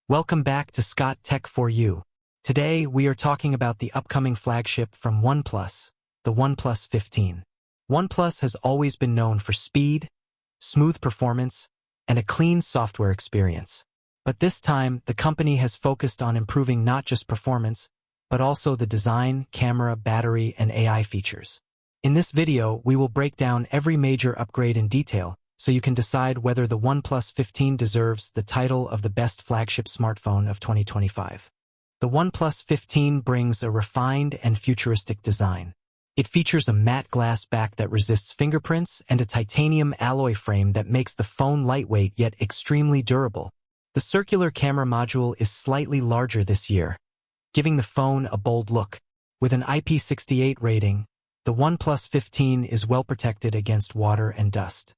Welcome back to Scott Tech for You. Today, we are talking about the upcoming flagship from OnePlus, the OnePlus 15. OnePlus has always been known for speed, smooth performance, and a clean software experience. But this time, the company has focused on improving not just performance, but also the design, camera, battery, and AI features. In this video, we will break down every major upgrade in detail, so you can decide whether the OnePlus 15 deserves the title of the best flagship smartphone of 2025. The OnePlus 15 brings a refined and futuristic design. It features a matte glass back that resists fingerprints and a titanium alloy frame that makes the phone lightweight yet extremely durable. The circular camera module is slightly larger this year, giving the phone a bold look. With an IP68 rating, the OnePlus 15 is well protected against water and dust.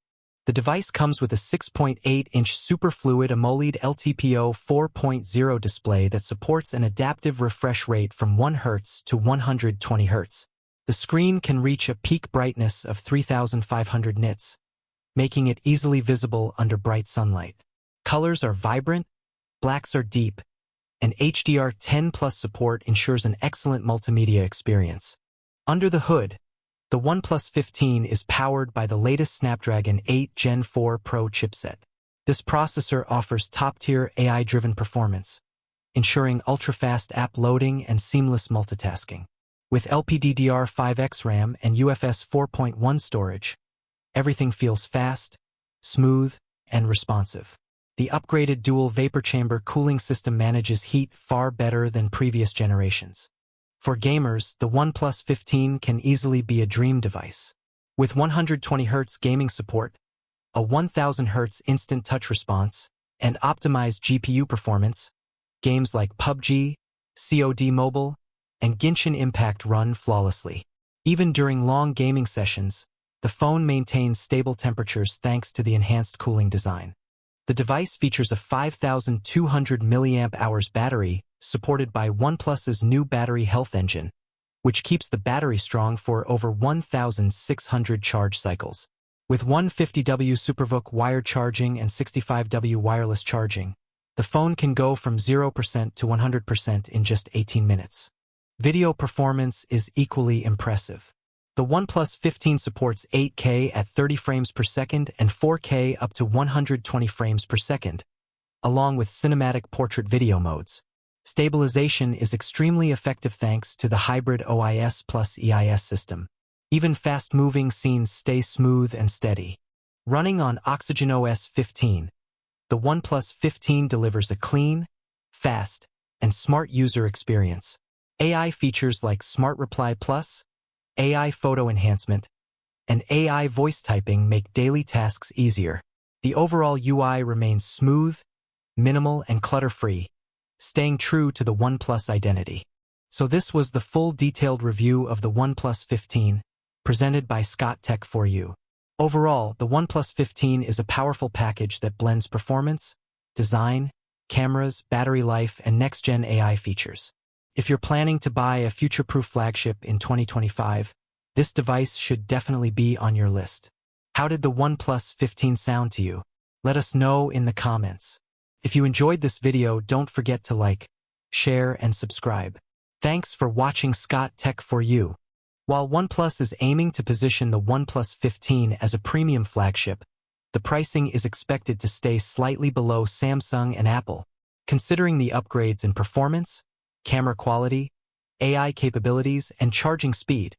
The device comes with a 6.8-inch superfluid AMOLED LTPO 4.0 display that supports an adaptive refresh rate from 1 Hz to 120 Hz. The screen can reach a peak brightness of 3,500 nits, making it easily visible under bright sunlight. Colors are vibrant, blacks are deep, and HDR10+ support ensures an excellent multimedia experience. Under the hood, the OnePlus 15 is powered by the latest Snapdragon 8 Gen 4 Pro chipset. This processor offers top-tier AI-driven performance, ensuring ultra-fast app loading and seamless multitasking. With LPDDR5X RAM and UFS 4.1 storage, everything feels fast, smooth, and responsive. The upgraded dual vapor chamber cooling system manages heat far better than previous generations. For gamers, the OnePlus 15 can easily be a dream device. With 120 Hz gaming support, a 1000 Hz instant touch response, and optimized GPU performance, games like PUBG, COD Mobile, and Genshin Impact run flawlessly. Even during long gaming sessions, the phone maintains stable temperatures thanks to the enhanced cooling design. The device features a 5,200 mAh battery, supported by OnePlus's new battery health engine, which keeps the battery strong for over 1,600 charge cycles. With 150W SuperVOOC wired charging and 65W wireless charging, the phone can go from 0% to 100% in just 18 minutes. Video performance is equally impressive. The OnePlus 15 supports 8K at 30 frames per second and 4K up to 120 frames per second, along with cinematic portrait video modes. Stabilization is extremely effective thanks to the hybrid OIS plus EIS system. Even fast-moving scenes stay smooth and steady. Running on OxygenOS 15, the OnePlus 15 delivers a clean, fast, and smart user experience. AI features like Smart Reply Plus, AI photo enhancement, and AI voice typing make daily tasks easier. The overall UI remains smooth, minimal, and clutter-free, staying true to the OnePlus identity. So this was the full detailed review of the OnePlus 15, presented by Scott Tech for You. Overall, the OnePlus 15 is a powerful package that blends performance, design, cameras, battery life, and next-gen AI features. If you're planning to buy a future-proof flagship in 2025, this device should definitely be on your list. How did the OnePlus 15 sound to you? Let us know in the comments. If you enjoyed this video, don't forget to like, share, and subscribe. Thanks for watching Scott Tech for You. While OnePlus is aiming to position the OnePlus 15 as a premium flagship, the pricing is expected to stay slightly below Samsung and Apple. Considering the upgrades in performance, camera quality, AI capabilities, and charging speed,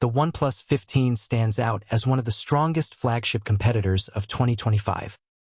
the OnePlus 15 stands out as one of the strongest flagship competitors of 2025.